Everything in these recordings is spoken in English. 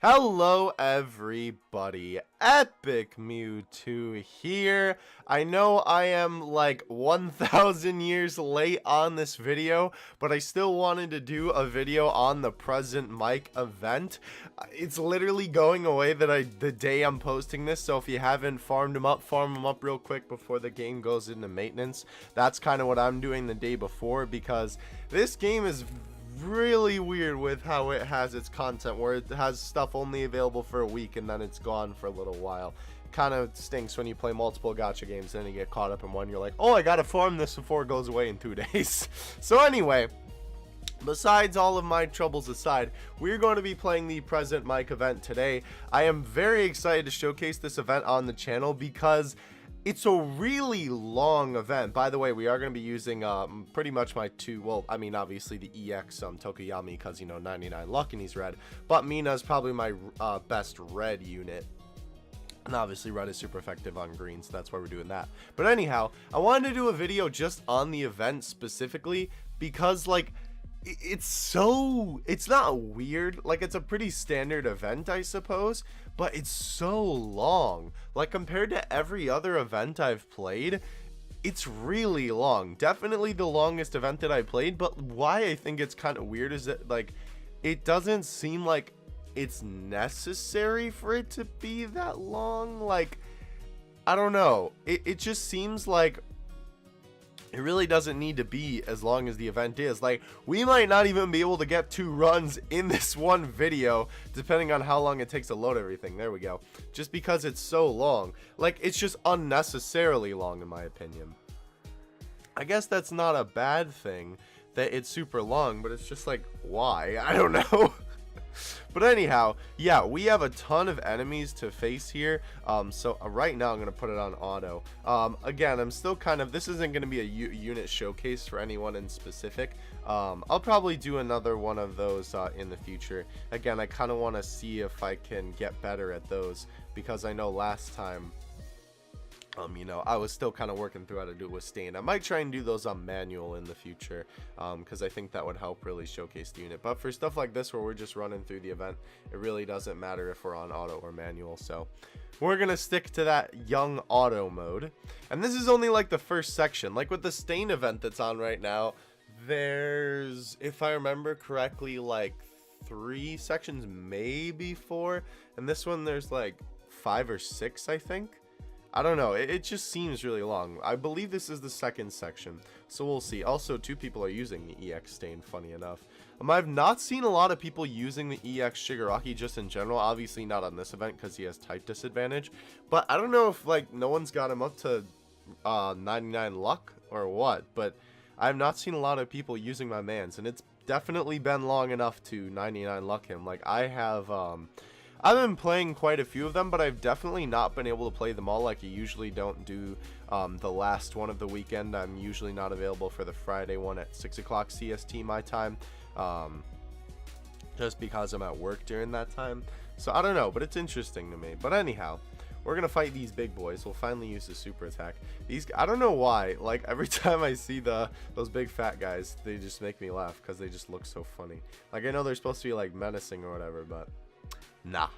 Hello everybody, Epic v.II here. I know I am like 1,000 years late on this video, but I still wanted to do a video on the present mic event. It's literally going away the day I'm posting this, so if you haven't farm them up real quick before the game goes into maintenance. That's kind of what I'm doing the day before, because this game is really weird with how it has its content, where it has stuff only available for a week and then it's gone for a little while. Kind of stinks when you play multiple gacha games and then you get caught up in one. You're like, oh, I gotta farm this before it goes away in 2 days. So anyway, besides all of my troubles aside, we're going to be playing the present mic event today. I am very excited to showcase this event on the channel because it's a really long event. By the way, we are going to be using pretty much my two, well, I mean, obviously the EX Tokoyami, because, you know, 99 luck and he's red. But Mina is probably my best red unit. And obviously red is super effective on green, so that's why we're doing that. But anyhow, I wanted to do a video just on the event specifically because, like, it's not weird, like it's a pretty standard event, I suppose, but it's so long. Like, compared to every other event I've played, it's really long. Definitely the longest event that I played. But why I think it's kind of weird is that, like, it doesn't seem like it's necessary for it to be that long. Like, I don't know, it just seems like it really doesn't need to be as long as the event is. Like, we might not even be able to get 2 runs in this one video, depending on how long it takes to load everything. There we go. Just because it's so long. Like, it's just unnecessarily long, in my opinion. I guess that's not a bad thing that it's super long, but it's just like, why? I don't know. But anyhow, yeah, we have a ton of enemies to face here. So right now I'm going to put it on auto. Again, I'm still kind of, this isn't going to be a unit showcase for anyone in specific. I'll probably do another one of those in the future. Again, I kind of want to see if I can get better at those, because I know last time, you know, I was still kind of working through how to do it with Stain. I might try and do those on manual in the future, because I think that would help really showcase the unit. But for stuff like this where we're just running through the event, it really doesn't matter if we're on auto or manual. So we're gonna stick to that young auto mode. And this is only like the first section. Like with the Stain event that's on right now, there's, if I remember correctly, like 3 sections, maybe 4, and this one there's like 5 or 6, I think. I don't know, it just seems really long. I believe this is the second section, so we'll see. Also, 2 people are using the EX Stain, funny enough. I've not seen a lot of people using the EX Shigaraki just in general. Obviously not on this event because he has type disadvantage, but I don't know if, like, no one's got him up to 99 luck or what, but I've not seen a lot of people using my mans, and it's definitely been long enough to 99 luck him. Like, I've been playing quite a few of them, but I've definitely not been able to play them all. Like, you usually don't do the last one of the weekend. I'm usually not available for the Friday one at 6 o'clock CST my time, just because I'm at work during that time. So I don't know, but it's interesting to me. But anyhow, we're gonna fight these big boys. We'll finally use the super attack. I don't know why, like, every time I see those big fat guys, they just make me laugh because they just look so funny. Like, I know they're supposed to be like menacing or whatever, but nah.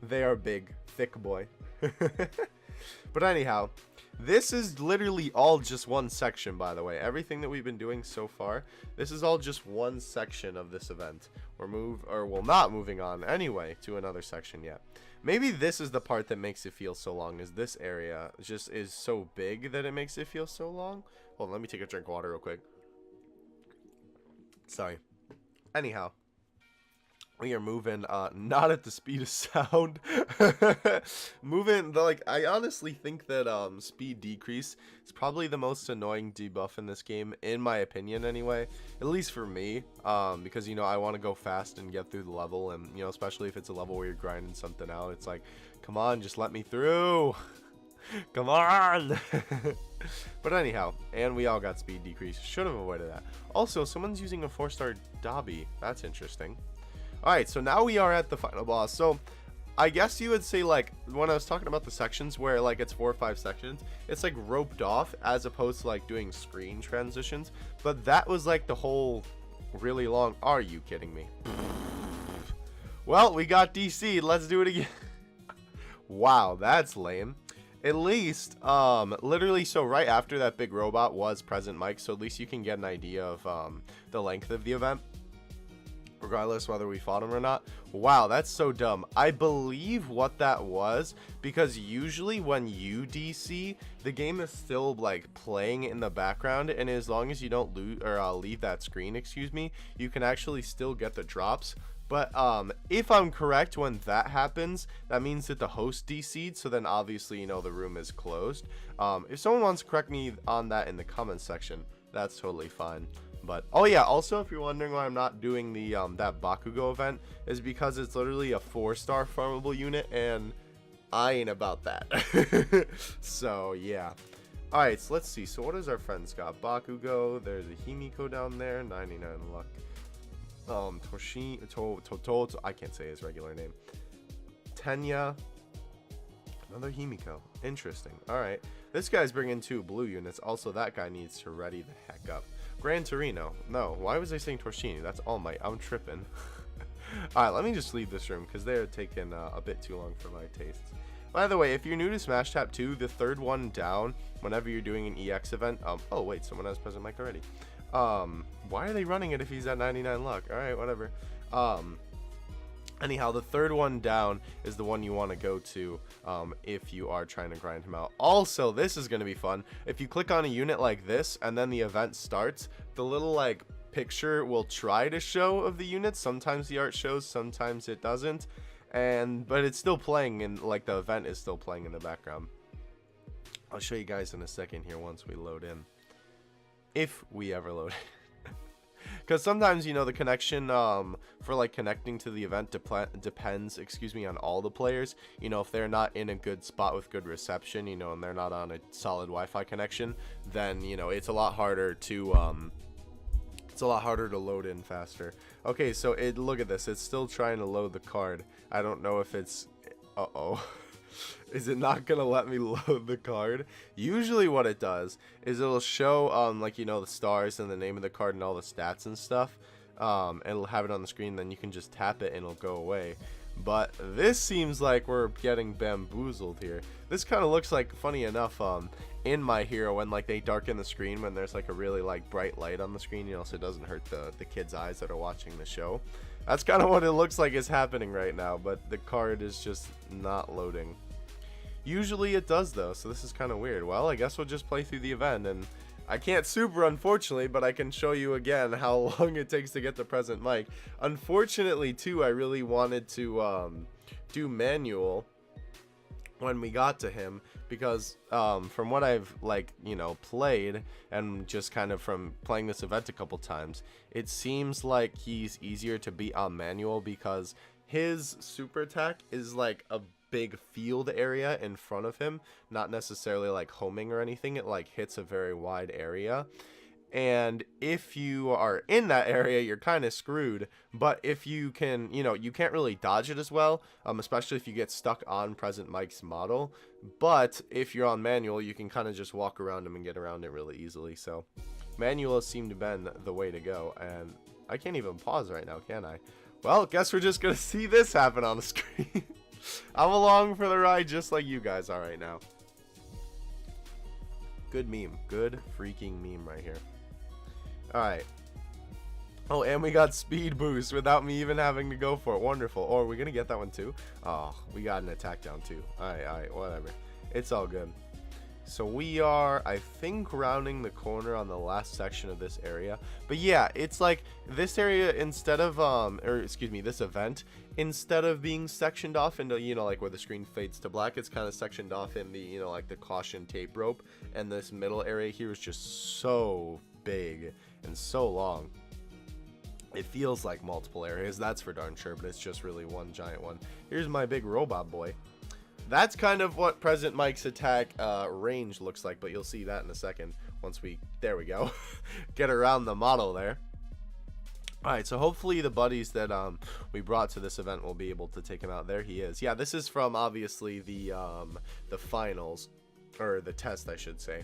They are big, thick boy. But anyhow, this is literally all just one section, by the way. Everything that we've been doing so far, this is all just one section of this event. We're not moving on anyway to another section yet. Maybe this is the part that makes it feel so long, is this area just is so big that it makes it feel so long. Hold on, let me take a drink of water real quick. Sorry. Anyhow, we are moving not at the speed of sound. Moving, like, I honestly think that speed decrease is probably the most annoying debuff in this game, in my opinion anyway, at least for me, because, you know, I want to go fast and get through the level, and, you know, especially if it's a level where you're grinding something out, it's like, come on, just let me through. Come on. But anyhow, and we all got speed decrease. Should have avoided that. Also, someone's using a 4-star Derpy. That's interesting. Alright, so now we are at the final boss. So I guess you would say, like, when I was talking about the sections where, like, it's 4 or 5 sections, it's like roped off as opposed to, like, doing screen transitions. But that was like the whole really long. Are you kidding me? Well, we got DC'd. Let's do it again. Wow, that's lame. At least, literally, so right after that big robot was present Mike, so at least you can get an idea of the length of the event, regardless whether we fought him or not. Wow, that's so dumb. I believe what that was, because usually when you DC, the game is still like playing in the background, and as long as you don't leave that screen, excuse me, you can actually still get the drops. But if I'm correct, when that happens, that means that the host DC'd, so then obviously, you know, the room is closed. If someone wants to correct me on that in the comments section, that's totally fine. But oh yeah, also if you're wondering why I'm not doing the that Bakugo event, is because it's literally a 4-star farmable unit, and I ain't about that. So yeah. Alright, so let's see. So what does our friends got? Bakugo, there's a Himiko down there, 99 luck. I can't say his regular name. Tenya, another Himiko. Interesting. All right, this guy's bringing 2 blue units. Also, that guy needs to ready the heck up. Gran Torino. No, why was I saying Torshini? That's All Might. I'm tripping. All right, let me just leave this room because they're taking a bit too long for my tastes. By the way, if you're new to Smash Tap 2, the 3rd one down, whenever you're doing an EX event. Oh wait, someone has President Mike already. Why are they running it if he's at 99 luck? All right, whatever. Anyhow, the 3rd one down is the one you want to go to if you are trying to grind him out. Also, this is going to be fun. If you click on a unit like this and then the event starts, the little like picture will try to show of the units. Sometimes the art shows, sometimes it doesn't, but it's still playing, and like the event is still playing in the background. I'll show you guys in a second here once we load in. If we ever load it. Because sometimes, you know, the connection for like connecting to the event depends, excuse me, on all the players. You know, if they're not in a good spot with good reception, you know, and they're not on a solid Wi-Fi connection, then, you know, it's a lot harder to load in faster. Okay, so look at this. It's still trying to load the card. I don't know if it's is it not gonna let me load the card? Usually what it does is it'll show like, you know, the stars and the name of the card and all the stats and stuff, and it'll have it on the screen. Then you can just tap it and it'll go away. But this seems like we're getting bamboozled here. This kind of looks like, funny enough, in My Hero, when like they darken the screen when there's like a really like bright light on the screen, you know, so it doesn't hurt the kids' eyes that are watching the show. That's kind of what it looks like is happening right now, but the card is just not loading. Usually it does though, so this is kind of weird. Well, I guess we'll just play through the event, and I can't super, unfortunately, but I can show you again how long it takes to get to present Mike. Unfortunately, too, I really wanted to do manual when we got to him, because from what I've, like, you know, played, and just kind of from playing this event a couple times, it seems like he's easier to beat on manual, because his super attack is like a big field area in front of him, not necessarily like homing or anything. It like hits a very wide area, and if you are in that area, you're kind of screwed. But if you can, you know, you can't really dodge it as well, especially if you get stuck on present Mike's model. But if you're on manual, you can kind of just walk around him and get around it really easily. So manual has seemed to be the way to go, and I can't even pause right now, can I? Well, guess we're just gonna see this happen on the screen. I'm along for the ride just like you guys are right now. Good meme. Good freaking meme right here. Alright. Oh, and we got speed boost without me even having to go for it. Wonderful. Or are we going to get that one too? Oh, we got an attack down too. Alright, whatever. It's all good. So we are, I think, rounding the corner on the last section of this area. But yeah, it's like this area, instead of, this event, instead of being sectioned off into, you know, like where the screen fades to black, it's kind of sectioned off in the, you know, like the caution tape rope. And this middle area here is just so big and so long. It feels like multiple areas, that's for darn sure, but it's just really one giant one. Here's my big robot boy. That's kind of what Present Mike's attack range looks like, but you'll see that in a second once there we go, get around the model there. Alright, so hopefully the buddies that we brought to this event will be able to take him out. There he is. Yeah, this is from, obviously, the finals, or the test, I should say.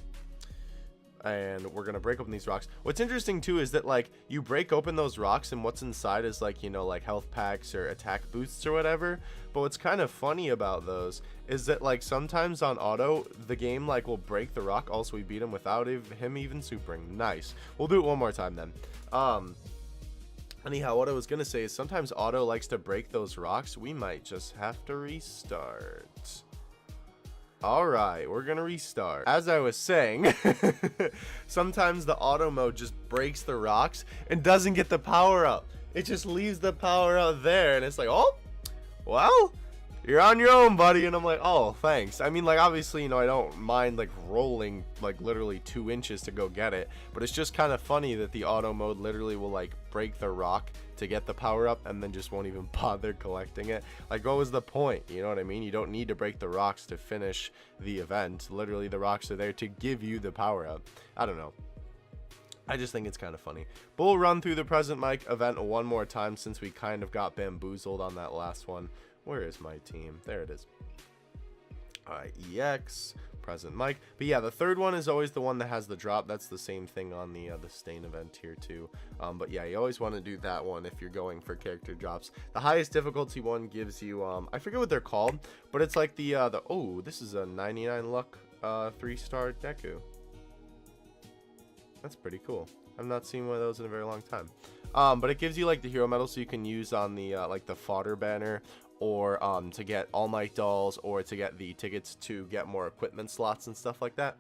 and we're gonna break open these rocks. What's interesting too is that like you break open those rocks and what's inside is like, you know, like health packs or attack boosts or whatever. But what's kind of funny about those is that like sometimes on auto the game like will break the rock. Also we beat him without him even supering. Nice. We'll do it one more time then. Anyhow, what I was gonna say is sometimes auto likes to break those rocks. We might just have to restart. Alright, we're gonna restart. As I was saying, sometimes the auto mode just breaks the rocks and doesn't get the power up. It just leaves the power out there, and it's like, oh, well, you're on your own, buddy. And I'm like, oh, thanks. I mean, like, obviously, you know, I don't mind, like, rolling, like, literally 2 inches to go get it. But it's just kind of funny that the auto mode literally will, like, break the rock to get the power up and then just won't even bother collecting it. Like, what was the point? You know what I mean? You don't need to break the rocks to finish the event. Literally, the rocks are there to give you the power up. I don't know. I just think it's kind of funny. But we'll run through the present mic event one more time since we kind of got bamboozled on that last one. Where is my team? There it is. Alright, EX, present mic. But yeah, the third one is always the one that has the drop. That's the same thing on the stain event here too. But yeah, you always want to do that one if you're going for character drops. The highest difficulty one gives you, I forget what they're called, but it's like the oh, this is a 99 luck 3-star Deku. That's pretty cool. I've not seen one of those in a very long time. But it gives you like the hero medal, so you can use on the like the fodder banner, or to get All Might dolls, or to get the tickets to get more equipment slots and stuff like that.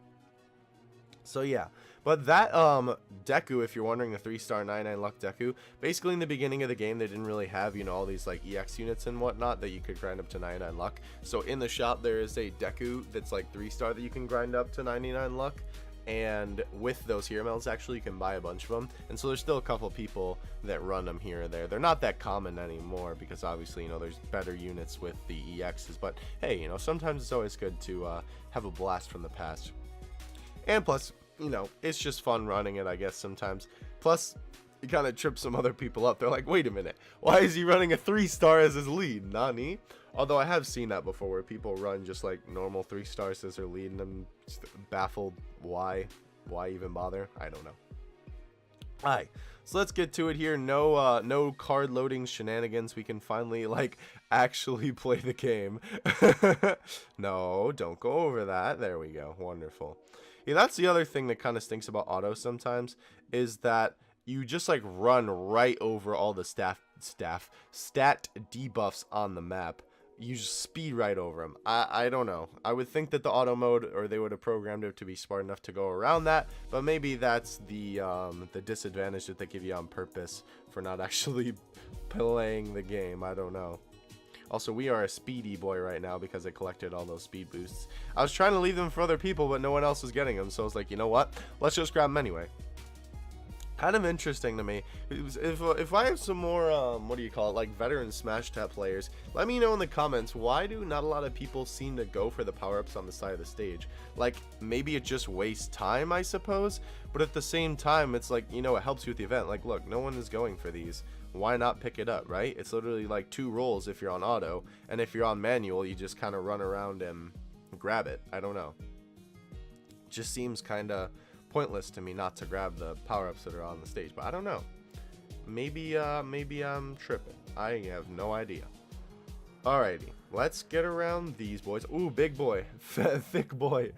So yeah, but that Deku, if you're wondering, the 3-star 99 luck Deku, basically in the beginning of the game they didn't really have, you know, all these like EX units and whatnot that you could grind up to 99 luck. So in the shop there is a Deku that's like 3-star that you can grind up to 99 luck. And with those hero medals, actually, you can buy a bunch of them. And so there's still a couple people that run them here or there. They're not that common anymore because obviously, you know, there's better units with the EXs. But hey, you know, sometimes it's always good to have a blast from the past. And plus, you know, it's just fun running it, I guess, sometimes. Plus, you kind of trip some other people up. They're like, wait a minute, why is he running a 3-star as his lead? Nani? Although I have seen that before where people run just like normal 3-stars as their lead, and I'm just baffled why even bother. I don't know. Alright, so let's get to it here. No card loading shenanigans. We can finally like actually play the game. No, don't go over that. There we go. Wonderful. Yeah, that's the other thing that kind of stinks about auto sometimes, is that you just like run right over all the stat debuffs on the map. You just speed right over them. I don't know. I would think that the auto mode, or they would have programmed it to be smart enough to go around that, but maybe that's the disadvantage that they give you on purpose for not actually playing the game. I don't know. Also, we are a speedy boy right now because I collected all those speed boosts. I was trying to leave them for other people, but no one else was getting them, so I was like, you know what? Let's just grab them anyway. Kind of interesting to me. If I have some more what do you call it, like veteran Smash Tap players, let me know in the comments, why do not a lot of people seem to go for the power-ups on the side of the stage? Like, maybe it just wastes time, I suppose, but at the same time it's like, you know, it helps you with the event. Like, look, no one is going for these. Why not pick it up, right? It's literally like 2 rolls if you're on auto, and if you're on manual you just kind of run around and grab it. I don't know, just seems kind of pointless to me not to grab the power-ups that are on the stage, but I don't know. Maybe I'm tripping. I have no idea. Alrighty, let's get around these boys. Ooh, big boy. Thick boy.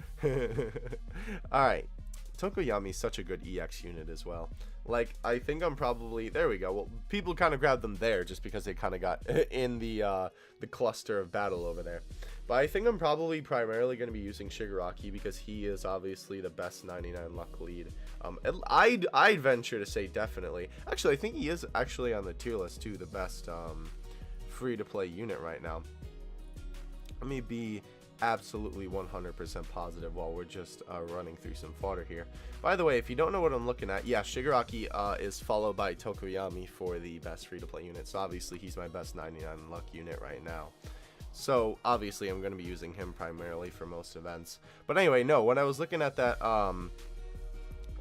Alright. Tokoyami's such a good EX unit as well. Like, I think I'm probably, there we go. Well, people kind of grabbed them there just because they kind of got in the cluster of battle over there. But I think I'm probably primarily going to be using Shigaraki because he is obviously the best 99 luck lead. I'd venture to say definitely. Actually, I think he is actually on the tier list too, the best free-to-play unit right now. Let me be absolutely 100% positive while we're just running through some fodder here. By the way, if you don't know what I'm looking at, yeah, Shigaraki is followed by Tokoyami for the best free-to-play unit. So obviously he's my best 99 luck unit right now. So obviously I'm going to be using him primarily for most events. But anyway, no, when I was looking at that, and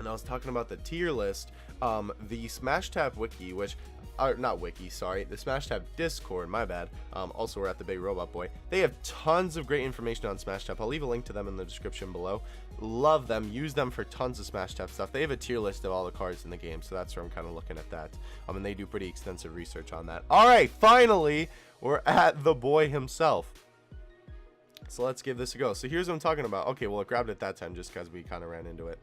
I was talking about the tier list, the Smash Tap wiki, which not wiki, sorry, the Smash Tap Discord, my bad. Also, we're at the Big Robot Boy. They have tons of great information on Smash Tap. I'll leave a link to them in the description below. Love them. Use them for tons of Smash Tap stuff. They have a tier list of all the cards in the game, so that's where I'm kind of looking at that. And they do pretty extensive research on that. All right, finally, we're at the boy himself. So let's give this a go. So here's what I'm talking about. Okay, well, I grabbed it that time just because we kind of ran into it.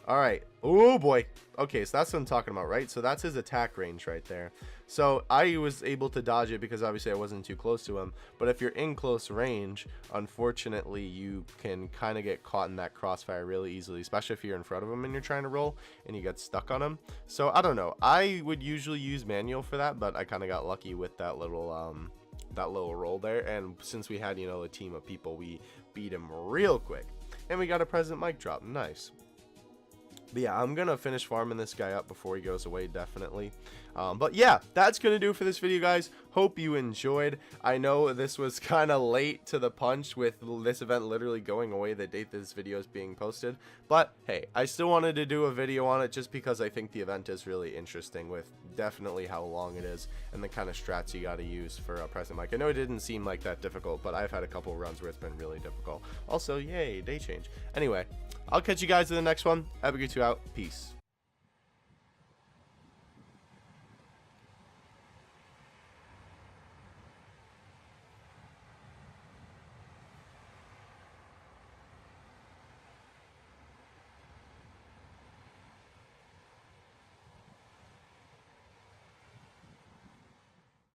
All right. Oh boy. Okay, so that's what I'm talking about, right? So that's his attack range right there. So I was able to dodge it because obviously I wasn't too close to him. But if you're in close range, unfortunately, you can kind of get caught in that crossfire really easily, especially if you're in front of him and you're trying to roll and you get stuck on him. So I don't know. I would usually use manual for that, but I kind of got lucky with that little roll there. And since we had, you know, a team of people, we beat him real quick. And we got a present mic drop. Nice. But yeah, I'm gonna finish farming this guy up before he goes away, definitely. But yeah, that's gonna do for this video, guys. Hope you enjoyed. I know this was kind of late to the punch with this event literally going away the date this video is being posted, but hey, I still wanted to do a video on it just because I think the event is really interesting, with definitely how long it is and the kind of strats you got to use for a present mic. I know it didn't seem like that difficult, but I've had a couple runs where it's been really difficult. Also, yay, day change. Anyway, I'll catch you guys in the next one. v.II out. Peace.